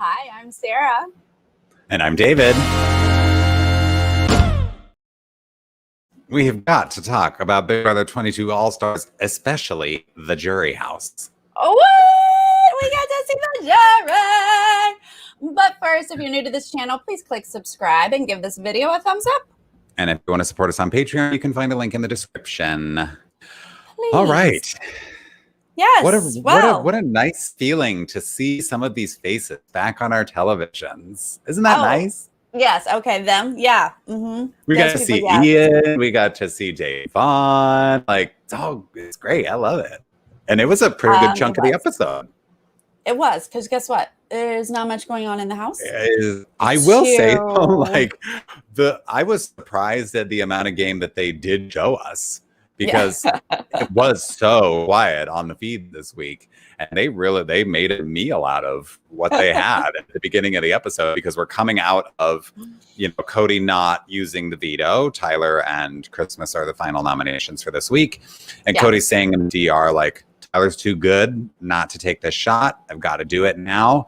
Hi, I'm Sarah. And I'm David. We have got to talk about Big Brother 22 All-Stars, especially the jury house. Oh, what? We got to see the jury! But first, if you're new to this channel, please click subscribe and give this video a thumbs up. And if you want to support us on Patreon, you can find a link in the description. Please. All right. Yes. What a nice feeling to see some of these faces back on our televisions. Isn't that nice? Yes. Okay. Them. Yeah. Mm-hmm. We got to see Ian. We got to see Dave Vaughn. Like, it's great. I love it. And it was a pretty good chunk of the episode. It was, because guess what? There's not much going on in the house. I will say, though, I was surprised at the amount of game that they did show us, because it was so quiet on the feed this week. And they made a meal out of what they had at the beginning of the episode, because we're coming out of, Cody not using the veto. Tyler and Christmas are the final nominations for this week. And Cody's saying in the DR, like, Tyler's too good not to take this shot. I've got to do it now.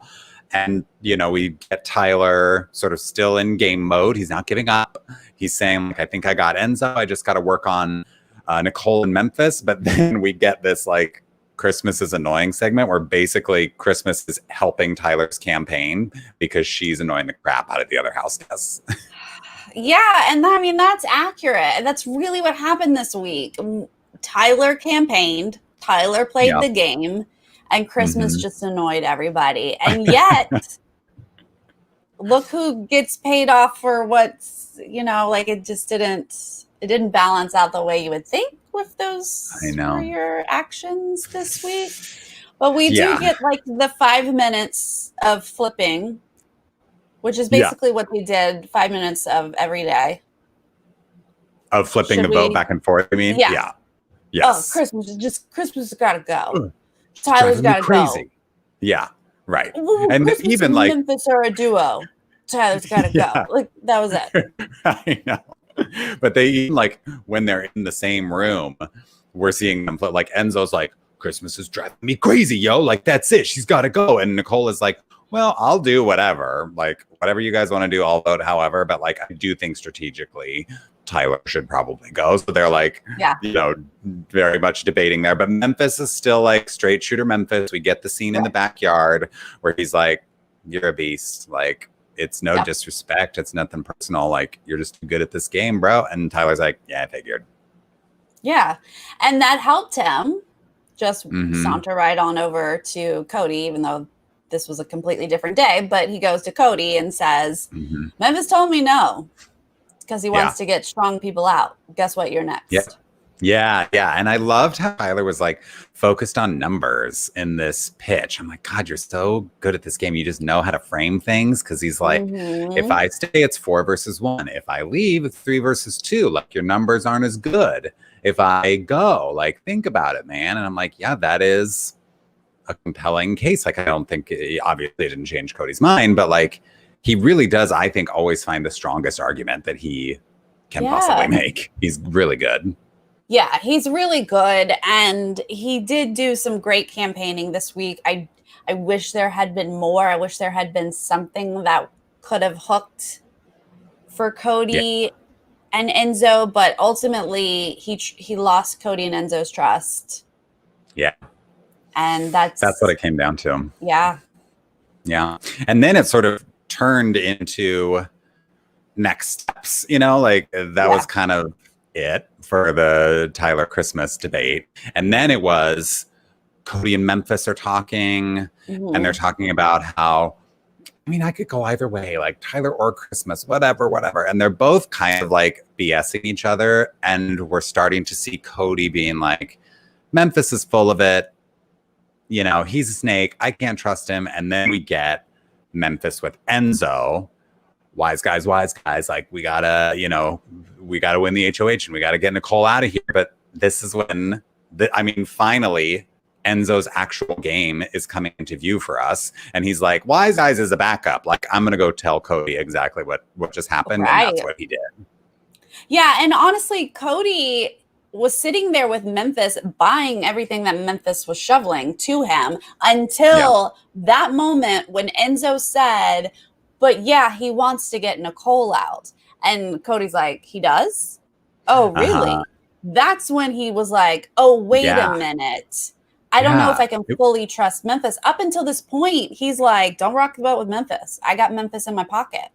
And, we get Tyler sort of still in game mode. He's not giving up. He's saying, like, I think I got Enzo. I just got to work on Nicole in Memphis. But then we get this, like, Christmas is annoying segment where basically Christmas is helping Tyler's campaign because she's annoying the crap out of the other house guests. Yeah. And I mean, that's accurate. That's really what happened this week. Tyler campaigned. Tyler played the game, and Christmas just annoyed everybody. And yet, look who gets paid off for what's, it didn't balance out the way you would think with those were your actions this week. But we do get like the 5 minutes of flipping, which is basically what they did 5 minutes of every day. Of flipping the vote back and forth, I mean? Yeah. Yes. Oh, Christmas has got to go. Tyler's got to go. Yeah, right. Well, and Christmas even and like Memphis are a duo. Tyler's got to go. Like, that was it. I know. But they even, like, when they're in the same room, we're seeing them flip. Like, Enzo's like, Christmas is driving me crazy, yo. Like, that's it. She's got to go. And Nicole is like, well, I'll do whatever. Like, whatever you guys want to do, I'll vote however. But, like, I do think strategically Tyler should probably go. So they're like, very much debating there. But Memphis is still like straight shooter Memphis. We get the scene in the backyard where he's like, you're a beast. Like, it's no disrespect. It's nothing personal. Like, you're just too good at this game, bro. And Tyler's like, yeah, I figured. Yeah. And that helped him just saunter right on over to Cody, even though this was a completely different day. But he goes to Cody and says, Memphis told me no. Because he wants to get strong people out. Guess what? You're next. Yeah. And I loved how Tyler was like focused on numbers in this pitch. I'm like, God, you're so good at this game. You just know how to frame things. Because he's like, if I stay, it's 4 versus 1. If I leave, it's 3 versus 2. Like, your numbers aren't as good. If I go, like, think about it, man. And I'm like, yeah, that is a compelling case. Like, I don't think obviously it didn't change Cody's mind, but like, he really does, I think, always find the strongest argument that he can possibly make. He's really good. Yeah, he's really good. And he did do some great campaigning this week. I wish there had been more. I wish there had been something that could have hooked for Cody and Enzo. But ultimately, he lost Cody and Enzo's trust. Yeah. And that's what it came down to. Yeah. Yeah. And then it sort of turned into next steps, like that was kind of it for the Tyler Christmas debate. And then it was Cody and Memphis are talking and they're talking about how, I mean, I could go either way, like Tyler or Christmas, whatever. And they're both kind of like BSing each other. And we're starting to see Cody being like, Memphis is full of it. He's a snake. I can't trust him. And then we get Memphis with Enzo, wise guys, like, we gotta win the HOH and we gotta get Nicole out of here. But this is when finally Enzo's actual game is coming into view for us, and he's like, wise guys is a backup. Like, I'm gonna go tell Cody exactly what just happened, and that's what he did. Yeah, and honestly, Cody was sitting there with Memphis, buying everything that Memphis was shoveling to him until that moment when Enzo said, but yeah, he wants to get Nicole out. And Cody's like, he does? Oh, really? That's when he was like, oh, wait a minute. I don't know if I can fully trust Memphis. Up until this point, he's like, don't rock the boat with Memphis. I got Memphis in my pocket.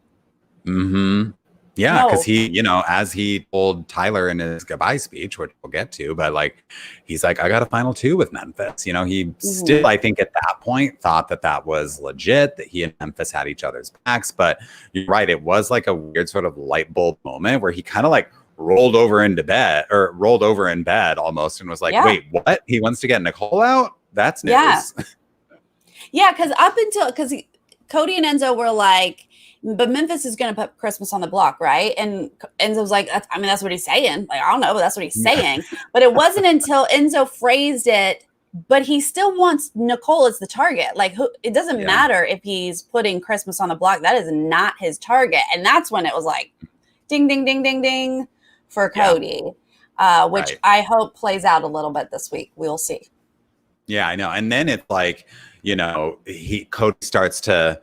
Mm-hmm. Yeah, because he, you know, as he told Tyler in his goodbye speech, which we'll get to, but like, he's like, I got a final 2 with Memphis. You know, he still, I think at that point, thought that that was legit, that he and Memphis had each other's backs. But you're right, it was like a weird sort of light bulb moment where he kind of like rolled over in bed almost and was like, wait, what? He wants to get Nicole out? That's news. Yeah, because Cody and Enzo were like, but Memphis is going to put Christmas on the block, right? And Enzo was like, I mean, that's what he's saying. Like, I don't know, but that's what he's saying. But it wasn't until Enzo phrased it, but he still wants Nicole as the target. Like, it doesn't matter if he's putting Christmas on the block. That is not his target. And that's when it was like, ding, ding, ding, ding, ding for Cody, which I hope plays out a little bit this week. We'll see. Yeah, I know. And then it's like, you know, Cody starts to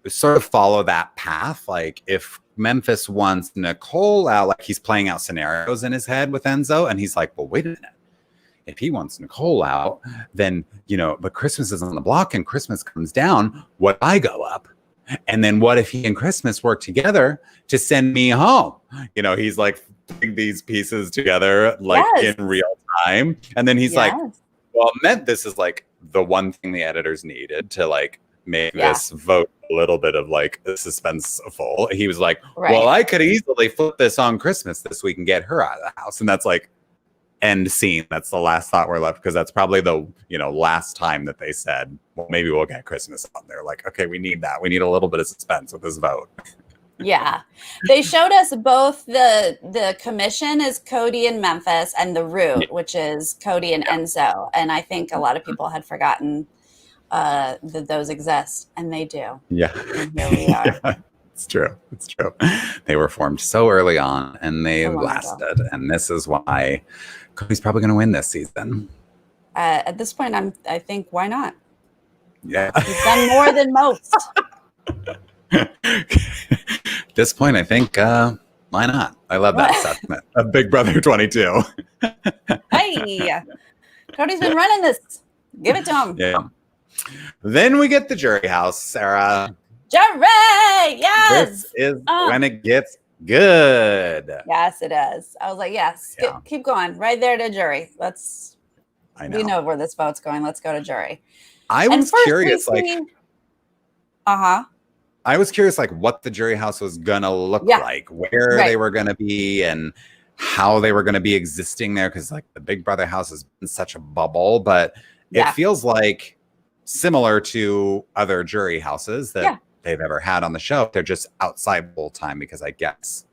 sort of follow that path. Like if Memphis wants Nicole out, like he's playing out scenarios in his head with Enzo, and he's like, well, wait a minute. If he wants Nicole out, then, you know, but Christmas is on the block and Christmas comes down, what I go up? And then what if he and Christmas work together to send me home? You know, he's like putting these pieces together like in real time. And then he's like, well, this is like the one thing the editors needed to like make this vote a little bit of like suspenseful. He was like, well, I could easily flip this on Christmas this week and get her out of the house. And that's like end scene. That's the last thought we're left, because that's probably the, you know, last time that they said, well, maybe we'll get Christmas on there. Like, okay, we need that. We need a little bit of suspense with this vote. Yeah. They showed us both the commission is Cody and Memphis and the root, which is Cody and Enzo. And I think a lot of people had forgotten that those exist, and they do. Yeah. And here we are. It's true. It's true. They were formed so early on, and they lasted. And this is why Cody's probably going to win this season. At this point, I think, why not? Yeah. He's done more than most. At this point, I think, why not? I love that assessment of Big Brother 22. Hey, Cody's been running this. Give it to him. Yeah. Then we get the jury house, Sarah. Jury, yes. This is when it gets good. Yes, it is. I was like, yes, keep going. Right there to jury. We know where this vote's going. Let's go to jury. I was curious, I was curious, like, what the jury house was gonna look like, where they were gonna be, and how they were gonna be existing there. Because, like, the Big Brother house has been such a bubble, but it feels like similar to other jury houses that they've ever had on the show. They're just outside full time because I guess.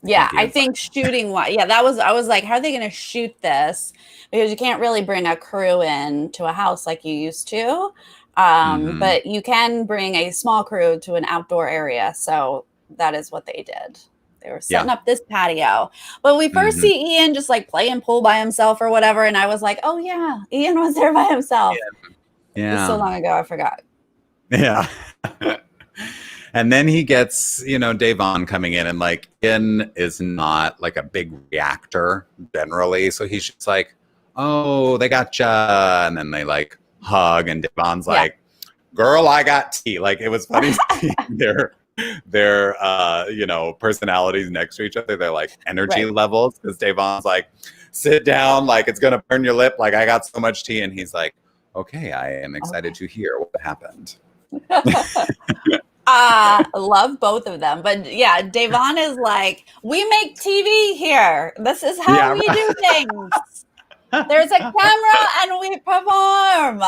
Yeah, I think shooting. I was like, how are they going to shoot this? Because you can't really bring a crew in to a house like you used to. But you can bring a small crew to an outdoor area. So that is what they did. They were setting up this patio. But we first see Ian just like playing pool by himself or whatever. And I was like, oh, yeah, Ian was there by himself. Yeah. So long ago, I forgot. Yeah. And then he gets, you know, Davon coming in, and like Ian is not like a big reactor generally. So he's just like, oh, they gotcha. And then they like hug, and Davon's like, girl, I got tea. Like, it was funny seeing their you know, personalities next to each other, their like energy levels, because Davon's like, sit down, like it's gonna burn your lip, like I got so much tea, and he's like, okay, I am excited to hear what happened. I love both of them, but yeah, Davon is like, we make TV here, this is how we do things. There's a camera and we perform.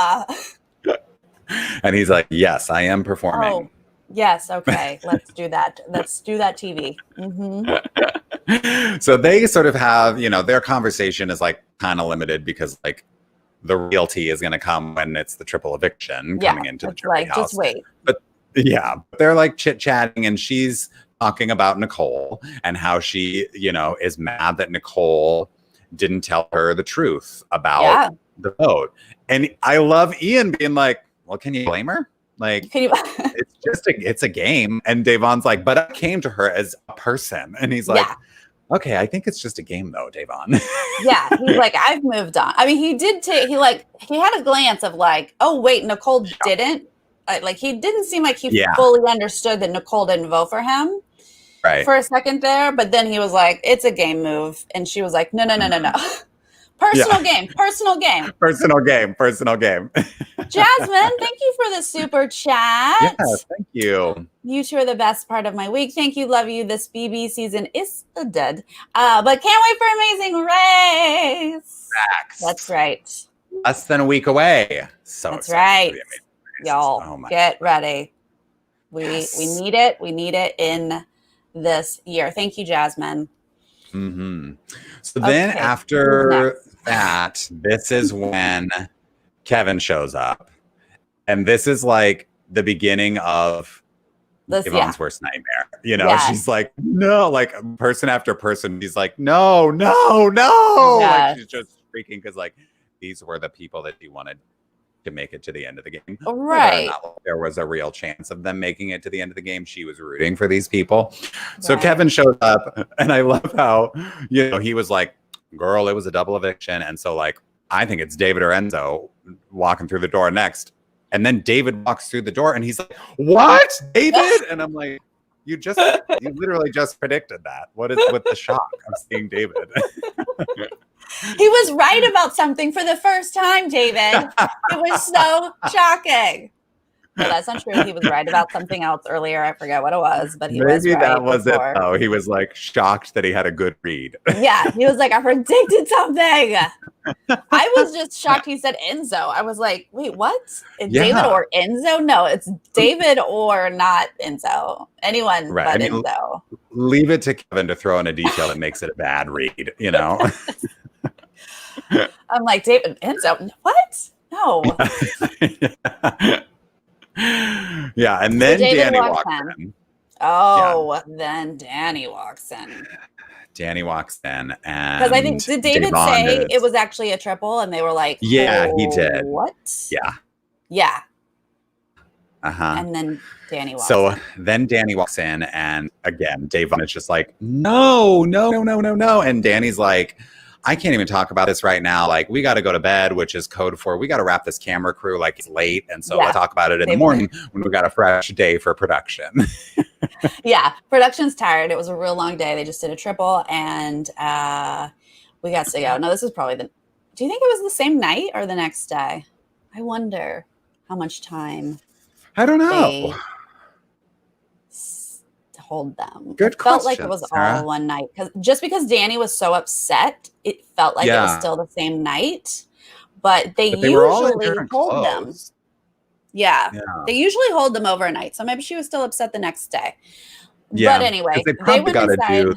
And he's like, yes, I am performing. Oh, yes. Okay. Let's do that. Let's do that TV. So they sort of have, you know, their conversation is like kind of limited because like the real tea is going to come when it's the triple eviction coming into the jury house. Just wait. But they're like chit chatting, and she's talking about Nicole and how she, you know, is mad that Nicole didn't tell her the truth about the vote. And I love Ian being like, well, can you blame her? Like, it's a game. And Davon's like, but I came to her as a person. And he's like, okay, I think it's just a game though, Davon. Yeah, he's like, I've moved on. I mean, he did take, he had a glance of like, oh wait, Nicole didn't. Like, he didn't seem like he fully understood that Nicole didn't vote for him for a second there. But then he was like, it's a game move. And she was like, no. Personal game. Jasmine, thank you for the super chat. Yeah, thank you. You two are the best part of my week. Thank you. Love you. This BB season is dead. But can't wait for Amazing Race. That's right. Less than a week away. So that's right. Y'all, get ready. We need it. We need it in this year. Thank you, Jasmine. So then after that, this is when Kevin shows up. And this is like the beginning of Yvonne's worst nightmare. You know, she's like, no, like person after person. He's like, no. Like she's just freaking because like these were the people that he wanted to make it to the end of the game. Right. There was a real chance of them making it to the end of the game. She was rooting for these people. So Kevin shows up and I love how, you know, he was like, girl, it was a double eviction. And so like, I think it's David or Enzo walking through the door next. And then David walks through the door and he's like, what? David? And I'm like, you literally just predicted that. What is with the shock of seeing David? He was right about something for the first time, David. It was so shocking. No, that's not true. He was right about something else earlier. I forget what it was, but he was right. Maybe that was it, though. He was like shocked that he had a good read. Yeah, he was like, I predicted something. I was just shocked he said Enzo. I was like, wait, what? David or Enzo? No, it's David or not Enzo. Anyone but Enzo. Leave it to Kevin to throw in a detail that makes it a bad read, you know? I'm like, David, Enzo? What? No. Yeah, and then Danny walks in. Then Danny walks in. Danny walks in, and because I think did David say it was actually a triple, and they were like, "Yeah, he did." What? Yeah. And then Danny walks. So then Danny walks in, and again, Davon is just like, "No," and Danny's like, I can't even talk about this right now. Like, we got to go to bed, which is code for we got to wrap this camera crew. Like, it's late. And so we'll talk about it in the morning when we got a fresh day for production. Production's tired. It was a real long day. They just did a triple and we got to go. No, this is probably do you think it was the same night or the next day? I wonder how much time. I don't know. Hold them. Good question. Felt like it was all one night because Danny was so upset, it felt like it was still the same night. But they usually hold them. Yeah, they usually hold them overnight. So maybe she was still upset the next day. Yeah, but anyway, they probably got to do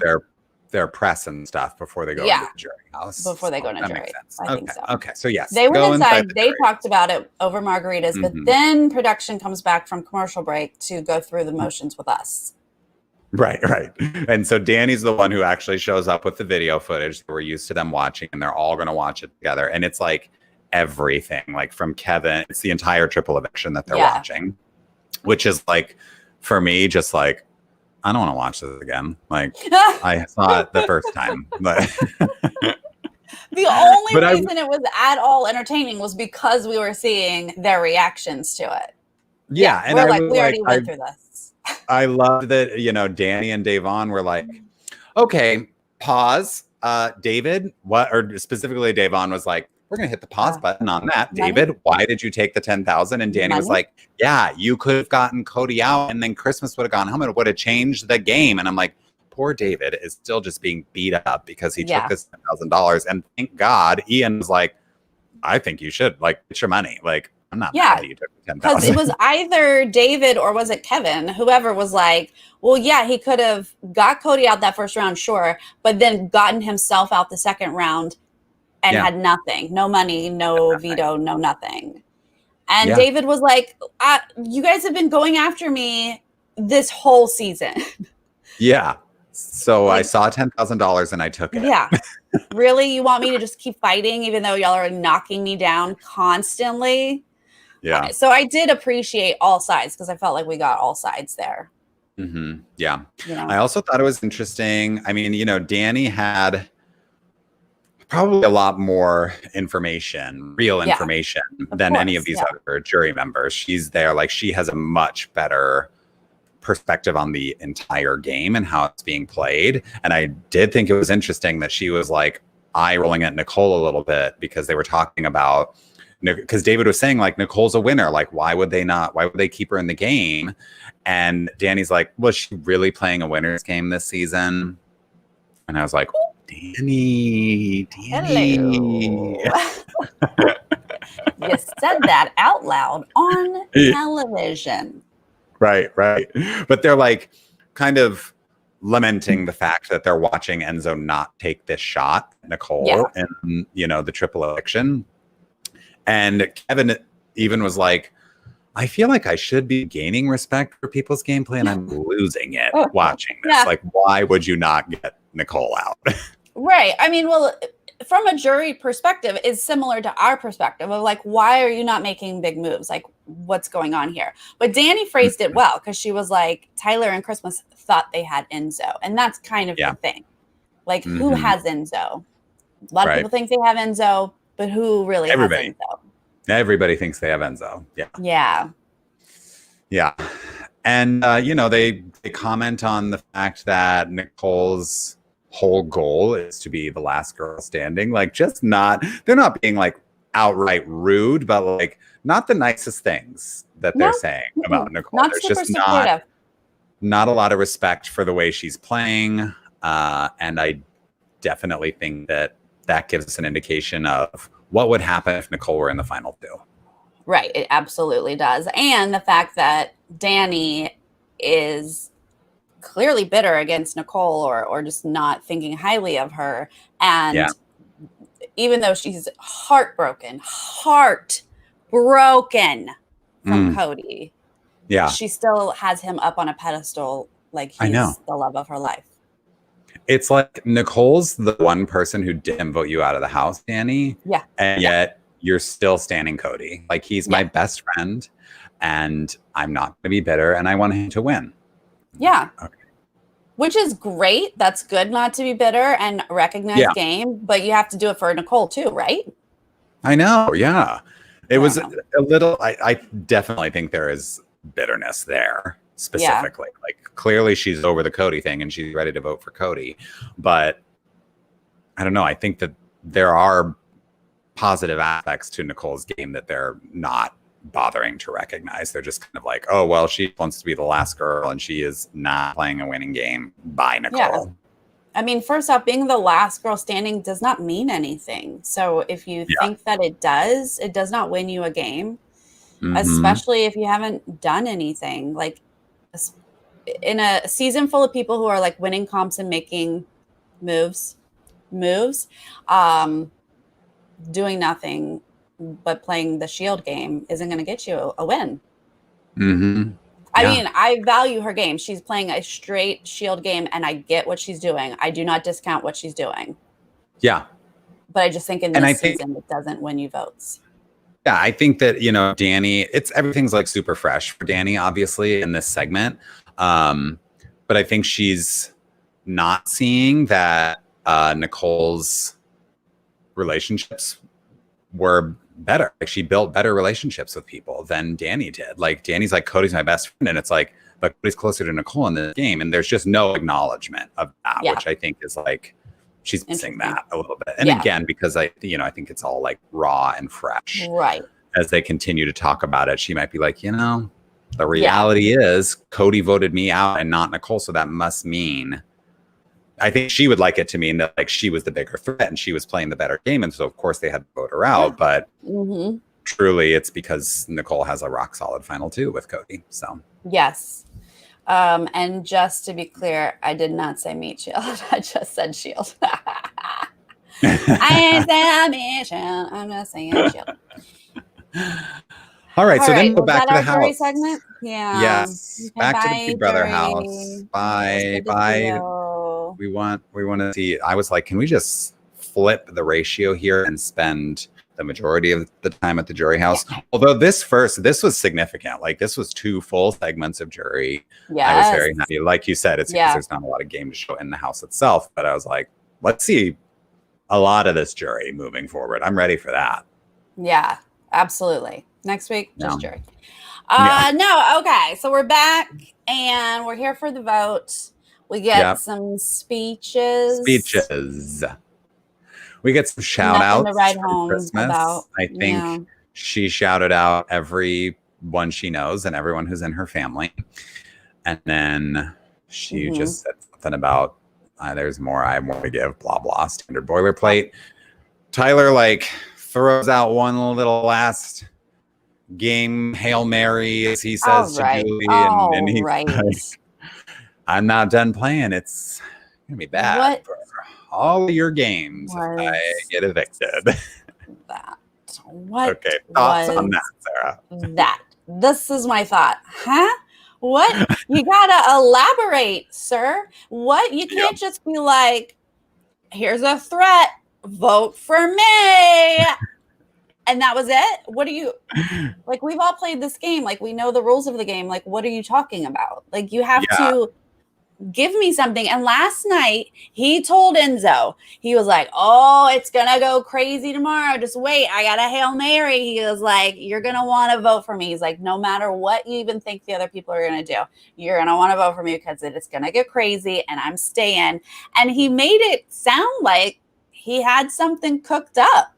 their press and stuff before they go into the jury house. Before they go into jury, I think so. Okay, so yes, they went inside. They talked about it over margaritas, but then production comes back from commercial break to go through the motions with us. Right. And so Danny's the one who actually shows up with the video footage that we're used to them watching, and they're all going to watch it together. And it's like everything, like from Kevin, it's the entire triple eviction that they're watching, which is like, for me, just like, I don't want to watch this again. Like, I saw it the first time. But the only reason it was at all entertaining was because we were seeing their reactions to it. Yeah. And we're like, we already went through this. I love that, you know, Danny and Davon were like, okay, pause. David, what, or specifically Davon was like, we're going to hit the pause button on that. Money? David, why did you take the 10,000? And Danny was like, yeah, you could have gotten Cody out and then Christmas would have gone home and it would have changed the game. And I'm like, poor David is still just being beat up because he took this $10,000. And thank God, Ian was like, I think you should, like, get your money. Like, I'm not mad at you took 10,000. Because it was either David or was it Kevin? Whoever was like, well, yeah, he could have got Cody out that first round, sure, but then gotten himself out the second round and had nothing. No money, no veto, no nothing. And David was like, you guys have been going after me this whole season. Yeah. So I saw $10,000 and I took it. Yeah. Really? You want me to just keep fighting even though y'all are knocking me down constantly? Yeah. So I did appreciate all sides because I felt like we got all sides there. Mm-hmm. Yeah. You know? I also thought it was interesting. I mean, Danny had probably a lot more information, real information than any of these other jury members. She's there, like she has a much better perspective on the entire game and how it's being played. And I did think it was interesting that she was like eye rolling at Nicole a little bit because they were talking about, because David was saying like Nicole's a winner, like why would they keep her in the game? And Danny's like, was she really playing a winner's game this season? And I was like, Danny. Hello. You said that out loud on television. Right. But they're like kind of lamenting the fact that they're watching Enzo not take this shot at Nicole in, the triple election. And Kevin even was like, I feel like I should be gaining respect for people's gameplay and I'm losing it watching this. Like, why would you not get Nicole out? Right. I mean, well, from a jury perspective, it's similar to our perspective of like, why are you not making big moves? Like, what's going on here? But Danny phrased it well because she was like, Tyler and Christmas thought they had Enzo. And that's kind of the thing. Like, who has Enzo? A lot of people think they have Enzo, but who really has Enzo? Everybody thinks they have Enzo. Yeah. And, they comment on the fact that Nicole's whole goal is to be the last girl standing. Like, they're not being like outright rude, but like not the nicest things that they're saying about Nicole. Not There's super just supportive. not a lot of respect for the way she's playing. And I definitely think that gives us an indication of what would happen if Nicole were in the final two. Right. It absolutely does. And the fact that Danny is clearly bitter against Nicole or just not thinking highly of her. And even though she's heartbroken from Cody, she still has him up on a pedestal like he's the love of her life. It's like Nicole's the one person who didn't vote you out of the house, Danny. Yeah. And yet you're still standing Cody. Like, he's my best friend and I'm not going to be bitter and I want him to win. Yeah. Okay. Which is great. That's good not to be bitter and recognize game, but you have to do it for Nicole too, right? I know. Yeah. It was a little, I definitely think there is bitterness there specifically. Like, clearly she's over the Cody thing and she's ready to vote for Cody. But I don't know. I think that there are positive aspects to Nicole's game that they're not bothering to recognize. They're just kind of like, oh, well, she wants to be the last girl and she is not playing a winning game. Bye, Nicole. Yeah. I mean, first off, being the last girl standing does not mean anything. So if you think that it does not win you a game, especially if you haven't done anything. Like, in a season full of people who are like winning comps and making moves, doing nothing but playing the shield game isn't going to get you a win. I mean, I value her game. She's playing a straight shield game and I get what she's doing. I do not discount what she's doing. Yeah. But I just think in this season, it doesn't win you votes. Yeah, I think that, Danny, everything's like super fresh for Danny, obviously, in this segment. But I think she's not seeing that Nicole's relationships were better. Like, she built better relationships with people than Danny did. Like, Danny's like, Cody's my best friend. And it's like, but Cody's closer to Nicole in the game. And there's just no acknowledgement of that, which I think is like, she's missing that a little bit. And again, because I think it's all like raw and fresh. Right. As they continue to talk about it, she might be like, the reality is Cody voted me out and not Nicole. So that must mean, I think she would like it to mean that like she was the bigger threat and she was playing the better game. And so of course they had to vote her out, but truly it's because Nicole has a rock solid final two with Cody. So yes. And just to be clear, I did not say meat shield. I just said shield. I ain't saying meat shield. I'm just saying shield. All right, so then go back to the house segment. Yeah. Yes. Back to the Big Brother house. Bye. Bye. we want to see. I was like, can we just flip the ratio here and spend the majority of the time at the jury house? Yeah. Although this was significant. Like this was 2 full segments of jury. Yes. I was very happy. Like you said, it's because there's not a lot of game to show in the house itself. But I was like, let's see a lot of this jury moving forward. I'm ready for that. Yeah, absolutely. Next week, just jury. No, okay. So we're back and we're here for the vote. We get some speeches. We get some shout outs for Christmas. I think she shouted out everyone she knows and everyone who's in her family. And then she just said something about there's more I want to give, blah, blah, standard boilerplate. Tyler like throws out one little last game Hail Mary, as he says to Julie. And he's like, I'm not done playing. It's going to be bad for all of your games. I get evicted. Okay, thoughts on that, Sarah? This is my thought. Huh? What? You gotta elaborate, sir. What? You can't just be like, here's a threat, vote for me. And that was it? What do you, like, we've all played this game. Like, we know the rules of the game. Like, what are you talking about? Like, you have to give me something. And last night, he told Enzo, he was like, oh, it's going to go crazy tomorrow. Just wait. I got a Hail Mary. He was like, you're going to want to vote for me. He's like, no matter what you even think the other people are going to do, you're going to want to vote for me because it's going to get crazy and I'm staying. And he made it sound like he had something cooked up.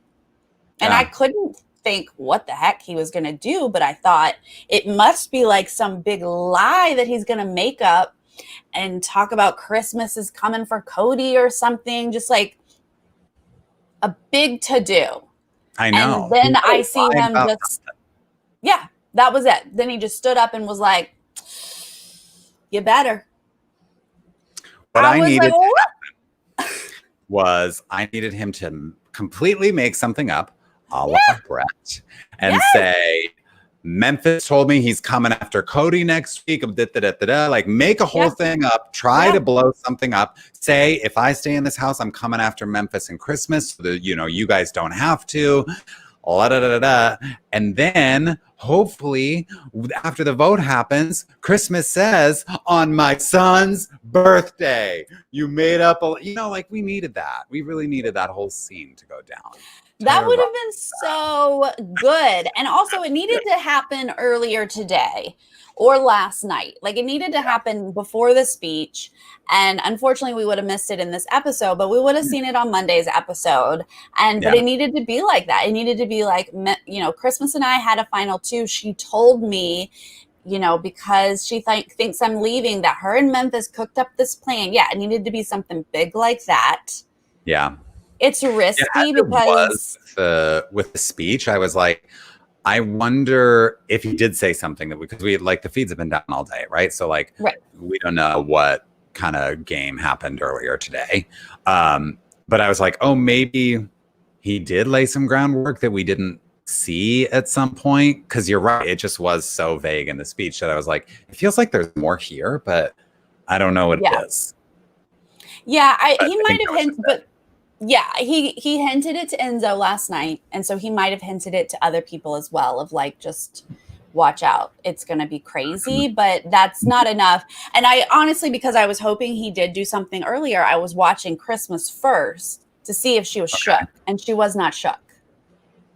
And I couldn't think what the heck he was going to do, but I thought it must be like some big lie that he's going to make up and talk about Christmas is coming for Cody or something, just like a big to-do. I know. And then I see him just, that was it. Then he just stood up and was like, you better. What I needed him to completely make something up, a la Brett, and say, Memphis told me he's coming after Cody next week. Like, make a whole thing up. Try to blow something up. Say, if I stay in this house, I'm coming after Memphis and Christmas. So that, you guys don't have to. And then, hopefully, after the vote happens, Christmas says, on my son's birthday. You made up like, we needed that. We really needed that whole scene to go down. That would have been so good. And also, it needed to happen earlier today or last night. Like, it needed to happen before the speech. And unfortunately, we would have missed it in this episode, but we would have seen it on Monday's episode. But it needed to be like that. It needed to be like, Christmas and I had a final 2. She told me, because she thinks I'm leaving, that her and Memphis cooked up this plan. Yeah, it needed to be something big like that. Yeah. It's risky because with the speech, I was like, I wonder if he did say something because we like the feeds have been down all day, right? So we don't know what kind of game happened earlier today. But I was like, oh, maybe he did lay some groundwork that we didn't see at some point. Because you're right, it just was so vague in the speech that I was like, it feels like there's more here, but I don't know what it is. Yeah, he might have hinted, but. Yeah, he hinted it to Enzo last night. And so he might have hinted it to other people as well of like, just watch out. It's going to be crazy, but that's not enough. And I honestly, because I was hoping he did do something earlier, I was watching Christmas first to see if she was shook. And she was not shook.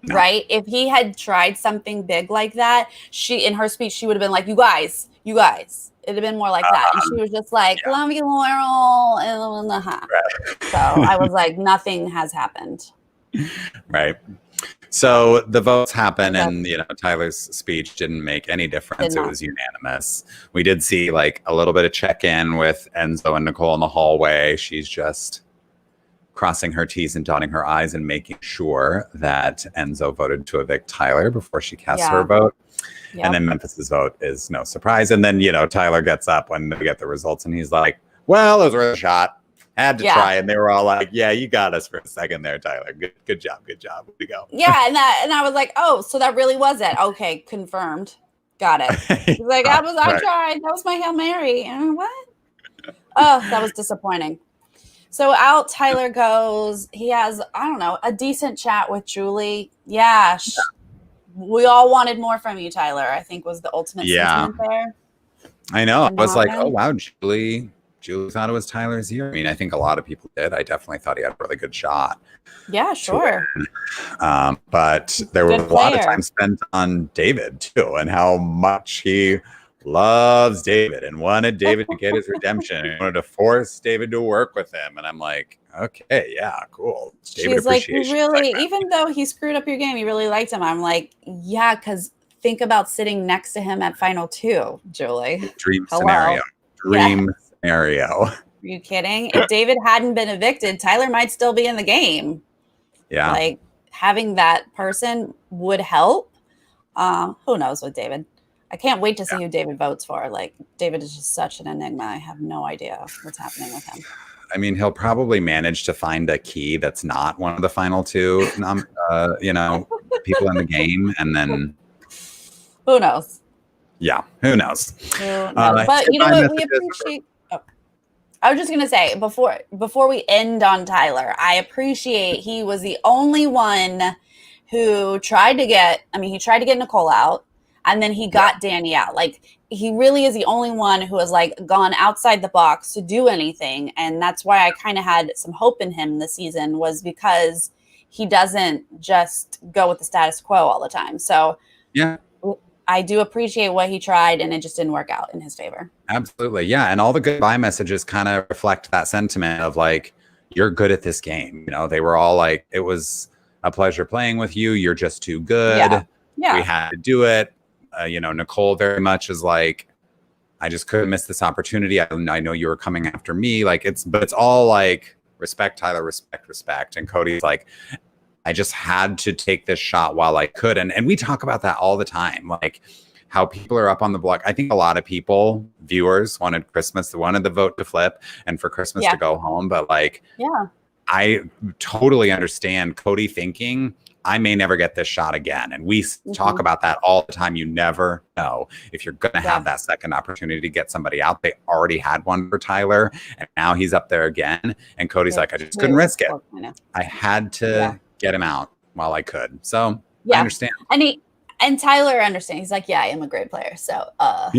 No. Right? If he had tried something big like that, in her speech, she would have been like, you guys. It'd have been more like that. And she was just like, love you, Laurel. So I was like, nothing has happened. Right. So the votes happen and, Tyler's speech didn't make any difference. It was unanimous. We did see like a little bit of check-in with Enzo and Nicole in the hallway. She's just crossing her T's and dotting her I's and making sure that Enzo voted to evict Tyler before she casts her vote. Yep. And then Memphis's vote is no surprise. And then, Tyler gets up when they get the results and he's like, well, it was worth a shot. Had to try. And they were all like, yeah, you got us for a second there, Tyler. Good job. Way to go. Yeah. And I was like, oh, so that really was it. Okay. Confirmed. Got it. He's like, I tried. That was my Hail Mary. And what? Oh, that was disappointing. So out Tyler goes. He has, I don't know, a decent chat with Julie. Yeah, we all wanted more from you, Tyler, I think was the ultimate sentiment there. I know. I was like, oh, Morgan. wow, Julie thought it was Tyler's year. I mean, I think a lot of people did. I definitely thought he had a really good shot. Yeah, sure. But there was Good a lot of player. time spent on David, too, and how much he loves David and wanted David to get his redemption. He wanted to force David to work with him. And I'm like, okay, yeah, cool. David She's like, you appreciation really, segment. even though he screwed up your game, you really liked him. I'm like, yeah, because think about sitting next to him at final 2, Julie. Dream Hello. scenario. Dream scenario. Are you kidding? If David hadn't been evicted, Tyler might still be in the game. Yeah. Like having that person would help. Who knows with David? I can't wait to see who David votes for. Like David is just such an enigma. I have no idea what's happening with him. I mean, he'll probably manage to find a key that's not one of the final 2, people in the game, and then who knows? Yeah, who knows? But you know what? We appreciate. I was just gonna say before we end on Tyler, I appreciate he was the only one who tried to get. I mean, he tried to get Nicole out, and then he got Danny out. Like he really is the only one who has like gone outside the box to do anything, and that's why I kind of had some hope in him this season, was because he doesn't just go with the status quo all the time. So yeah. I do appreciate what he tried, and it just didn't work out in his favor. Absolutely. Yeah. And all the goodbye messages kind of reflect that sentiment of like, you're good at this game. You know, they were all like, it was a pleasure playing with you. You're just too good. Yeah. We had to do it. Nicole very much is like, I just couldn't miss this opportunity. I know you were coming after me. Like but it's all like respect, Tyler, respect. And Cody's like, I just had to take this shot while I could. And we talk about that all the time, like how people are up on the block. I think a lot of people, viewers, wanted the vote to flip and for Christmas to go home. But like, I totally understand Cody thinking, I may never get this shot again. And we talk about that all the time. You never know if you're going to have that second opportunity to get somebody out. They already had one for Tyler, and now he's up there again. And Cody's like, I just couldn't risk it. I had to get him out while I could. So I understand. And Tyler understands. He's like, yeah, I am a great player. So I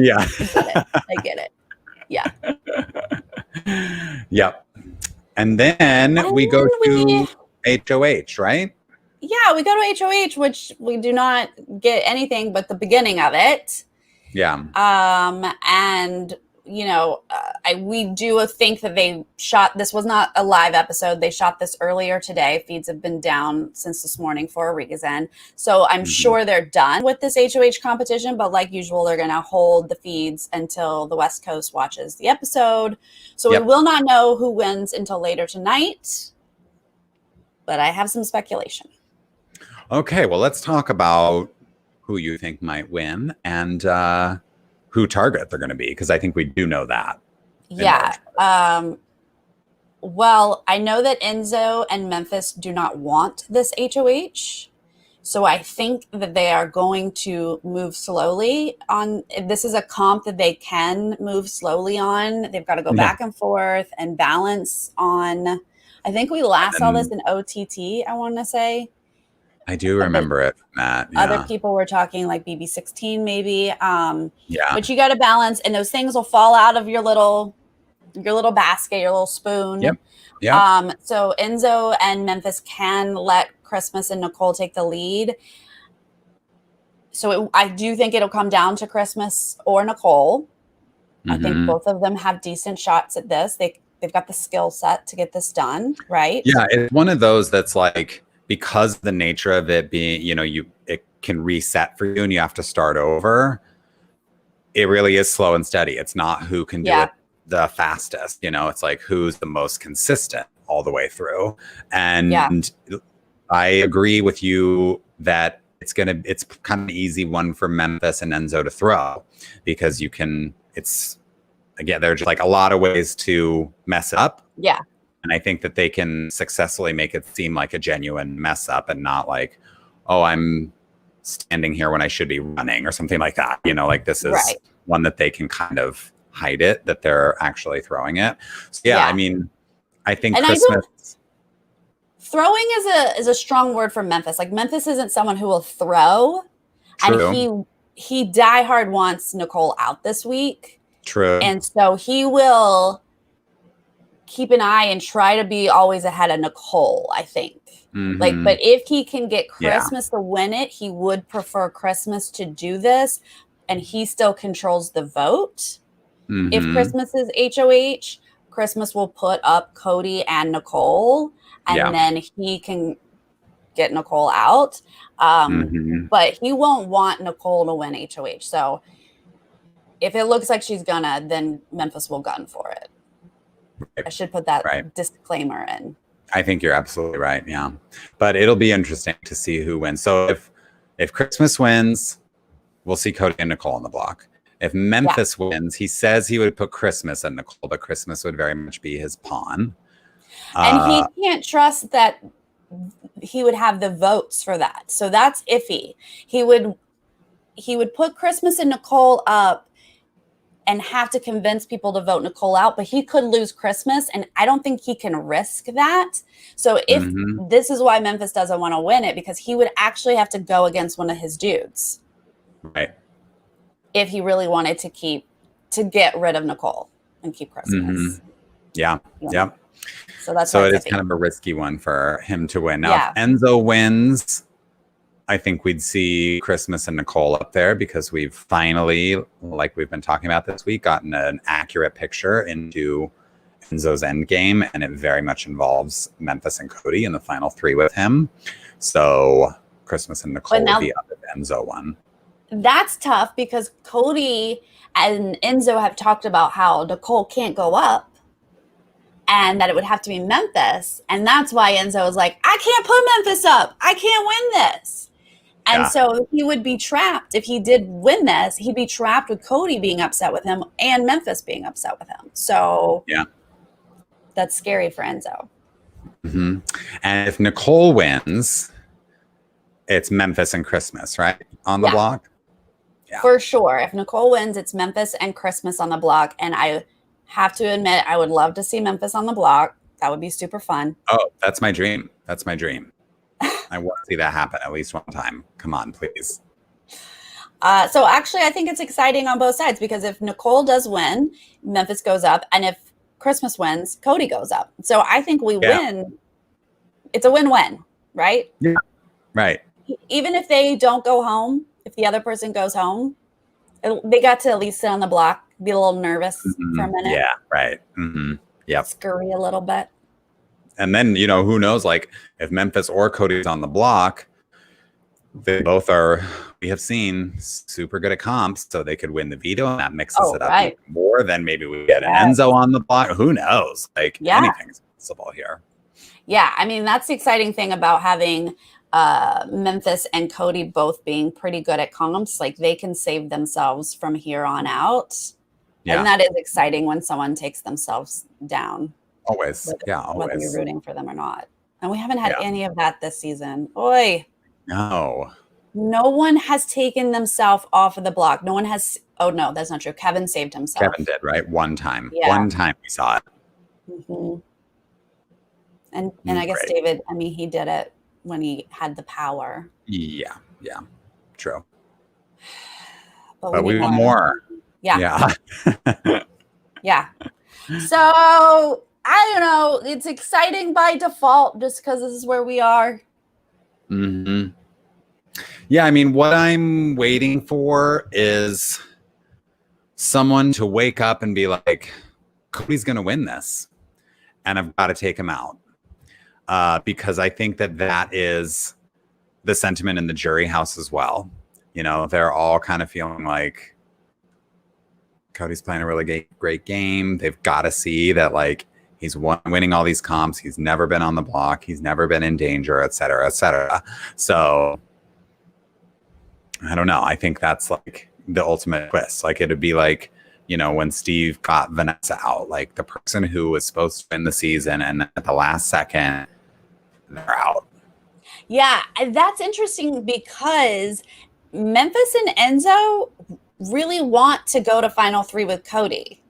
get it. Yeah. Yep. And then we go to HOH, right? Yeah, we go to HOH, which we do not get anything but the beginning of it. Yeah. And we do think that they shot, this was not a live episode. They shot this earlier today. Feeds have been down since this morning for a reason. So I'm sure they're done with this HOH competition, but like usual, they're going to hold the feeds until the West Coast watches the episode. So we will not know who wins until later tonight, but I have some speculation. Okay, well, let's talk about who you think might win and who target they're going to be, because I think we do know that. Yeah. Well, I know that Enzo and Memphis do not want this HOH. So I think that they are going to move slowly on. This is a comp that they can move slowly on. They've got to go back and forth and balance on. I think we last saw this in OTT, I want to say. I do remember it, Matt. Yeah. Other people were talking like BB16 maybe. But you got to balance, and those things will fall out of your little basket, your little spoon. Yep. So Enzo and Memphis can let Christmas and Nicole take the lead. So I do think it'll come down to Christmas or Nicole. I think both of them have decent shots at this. They've got the skill set to get this done, right? Yeah, it's one of those that's like, because the nature of it being, it can reset for you and you have to start over. It really is slow and steady. It's not who can do it the fastest. It's like who's the most consistent all the way through. And I agree with you that it's kind of an easy one for Memphis and Enzo to throw, because there's just like a lot of ways to mess up. Yeah. And I think that they can successfully make it seem like a genuine mess up and not like, oh, I'm standing here when I should be running or something like that. Like this is one that they can kind of hide it, that they're actually throwing it. So I mean, I think And Christmas. throwing is a strong word for Memphis. Like Memphis isn't someone who will throw, True. and he diehard wants Nicole out this week. True. And so he will keep an eye and try to be always ahead of Nicole, I think. Like, but if he can get Christmas to win it, he would prefer Christmas to do this, and he still controls the vote. If Christmas is HOH, Christmas will put up Cody and Nicole, and then he can get Nicole out. But he won't want Nicole to win HOH. So if it looks like she's gonna, then Memphis will gun for it. I should put that disclaimer in. I think you're absolutely right. Yeah. But it'll be interesting to see who wins. So if Christmas wins, we'll see Cody and Nicole on the block. If Memphis wins, he says he would put Christmas and Nicole, but Christmas would very much be his pawn. And he can't trust that he would have the votes for that. So that's iffy. He would put Christmas and Nicole up and have to convince people to vote Nicole out, but he could lose Christmas, and I don't think he can risk that. So if this is why Memphis doesn't want to win it, because he would actually have to go against one of his dudes. Right. If he really wanted to get rid of Nicole and keep Christmas. Yeah. Yeah. So it is kind of a risky one for him to win. Now, if Enzo wins, I think we'd see Christmas and Nicole up there, because we've finally, like we've been talking about this week, gotten an accurate picture into Enzo's end game, and it very much involves Memphis and Cody in the final three with him. So Christmas and Nicole will be up if Enzo won. That's tough, because Cody and Enzo have talked about how Nicole can't go up and that it would have to be Memphis. And that's why Enzo was like, I can't put Memphis up. I can't win this. And so he would be trapped. If he did win this, he'd be trapped with Cody being upset with him and Memphis being upset with him. So that's scary for Enzo. And if Nicole wins, it's Memphis and Christmas, right? On the block? Yeah. For sure. If Nicole wins, it's Memphis and Christmas on the block. And I have to admit, I would love to see Memphis on the block. That would be super fun. Oh, that's my dream. That's my dream. I want to see that happen at least one time. Come on, please. So actually, I think it's exciting on both sides, because if Nicole does win, Memphis goes up. And if Christmas wins, Cody goes up. So I think we win. It's a win-win, right? Yeah, right. Even if they don't go home, if the other person goes home, they got to at least sit on the block, be a little nervous for a minute. Yeah, right. Yep. Scurry a little bit. And then, who knows, like if Memphis or Cody's on the block, they both are, we have seen, super good at comps, so they could win the veto, and that mixes it up even more. Then maybe we get an Enzo on the block. Who knows? Like anything's possible here. Yeah, I mean, that's the exciting thing about having Memphis and Cody both being pretty good at comps. Like they can save themselves from here on out. Yeah. And that is exciting when someone takes themselves down. Always. Whether you're rooting for them or not. And we haven't had any of that this season. Oy. No. No one has taken themselves off of the block. No one has. Oh, no, that's not true. Kevin saved himself. Kevin did, right? One time. Yeah. One time we saw it. And I guess David, I mean, he did it when he had the power. Yeah. True. But we want more. Yeah. Yeah. So I don't know. It's exciting by default just because this is where we are. Yeah, I mean, what I'm waiting for is someone to wake up and be like, Cody's going to win this, and I've got to take him out. Because I think that is the sentiment in the jury house as well. They're all kind of feeling like Cody's playing a really great game. They've got to see that, like, he's winning all these comps. He's never been on the block. He's never been in danger, et cetera, et cetera. So I don't know. I think that's like the ultimate twist. Like it'd be like, when Steve got Vanessa out, like the person who was supposed to win the season, and at the last second, they're out. Yeah, that's interesting because Memphis and Enzo really want to go to final three with Cody.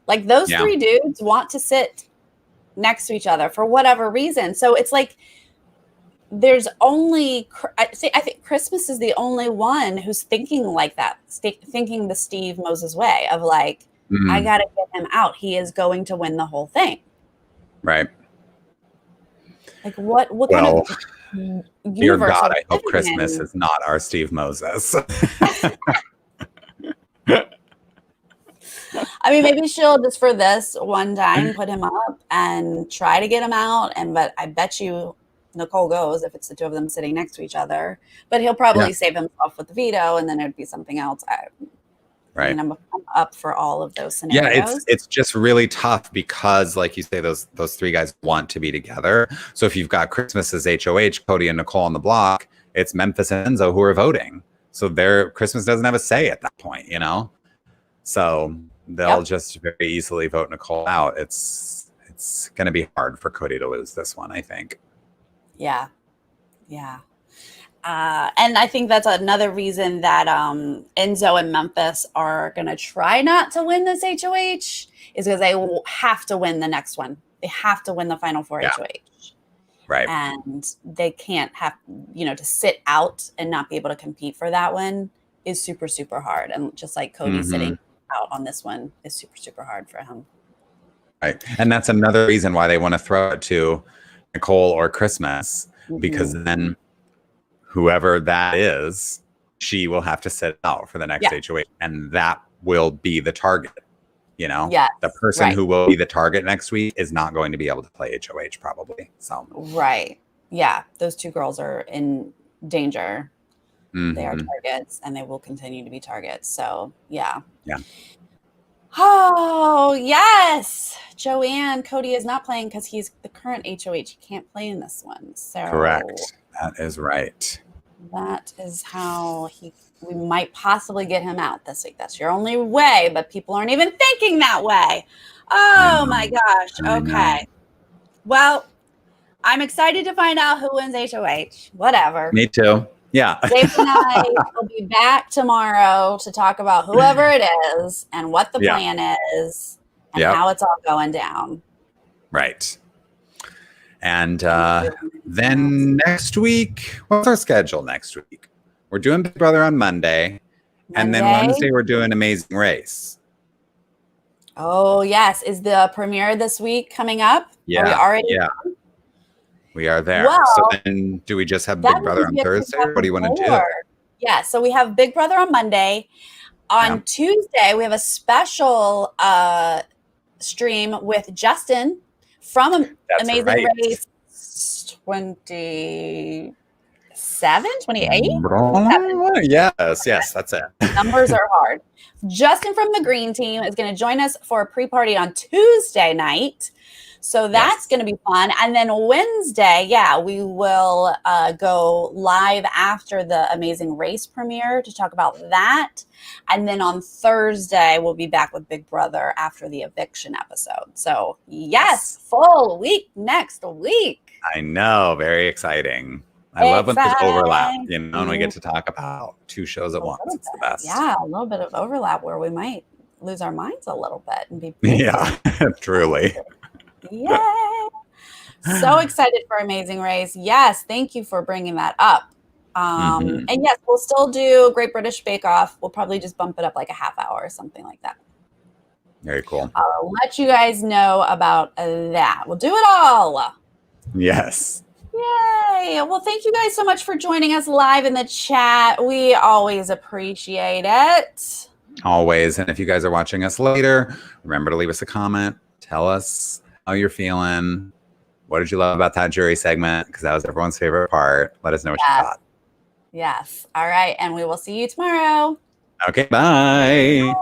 Like those three dudes want to sit next to each other for whatever reason. So it's like there's only, I think Christmas is the only one who's thinking like that, thinking the Steve Moses way of like, I got to get him out. He is going to win the whole thing. Right. Like what kind of dear God, I hope Christmas is not our Steve Moses. I mean, maybe she'll just for this one time put him up and try to get him out. But I bet you Nicole goes if it's the two of them sitting next to each other. But he'll probably save himself with the veto, and then it'd be something else. Right. I mean, I'm up for all of those scenarios. Yeah, it's just really tough because, like you say, those three guys want to be together. So if you've got Christmas as HOH, Cody and Nicole on the block, it's Memphis and Enzo who are voting. So Christmas doesn't have a say at that point, you know? So they'll just very easily vote Nicole out. It's going to be hard for Cody to lose this one, I think. Yeah. And I think that's another reason that Enzo and Memphis are going to try not to win this HOH is because they will have to win the next one. They have to win the Final Four HOH. Right. And they can't have, to sit out and not be able to compete for that one is super, super hard. And just like Cody sitting out on this one is super, super hard for him. Right. And that's another reason why they want to throw it to Nicole or Christmas, because then whoever that is, she will have to sit out for the next HOH, and that will be the target. The person who will be the target next week is not going to be able to play HOH probably. So those two girls are in danger. They are targets, and they will continue to be targets. So oh yes, Joanne, Cody is not playing because he's the current HOH. He can't play in this one. So correct. That is right. That is how we might possibly get him out this week. That's your only way, but people aren't even thinking that way. Oh my gosh. Okay. Well, I'm excited to find out who wins HOH. Whatever. Me too. Yeah. Dave and I will be back tomorrow to talk about whoever it is and what the plan is and how it's all going down. Right. And then next week, what's our schedule next week? We're doing Big Brother on Monday. And then Wednesday, we're doing Amazing Race. Oh, yes. Is the premiere this week coming up? Yeah. Are we already done? We are there. Well, so then do we just have Big Brother on Thursday? What do you want to do? Yeah. So we have Big Brother on Monday. On Tuesday, we have a special stream with Justin from Amazing Race 28? Yes, that's it. Numbers are hard. Justin from the Green Team is going to join us for a pre-party on Tuesday night. So that's going to be fun. And then Wednesday, we will go live after the Amazing Race premiere to talk about that. And then on Thursday, we'll be back with Big Brother after the eviction episode. So yes, full week next week. I know. Very exciting. I love when there's overlap, when we get to talk about two shows at once. It's the best. Yeah, a little bit of overlap where we might lose our minds a little bit and be truly. Yay! So excited for Amazing Race. Yes, thank you for bringing that up. And yes, we'll still do Great British Bake Off. We'll probably just bump it up like a half hour or something like that. Very cool. I'll let you guys know about that. We'll do it all. Yes. Yay! Well, thank you guys so much for joining us live in the chat. We always appreciate it. Always. And if you guys are watching us later, remember to leave us a comment. Tell us how you're feeling. What did you love about that jury segment? Because that was everyone's favorite part. Let us know what you thought. Yes. All right. And we will see you tomorrow. Okay. Bye.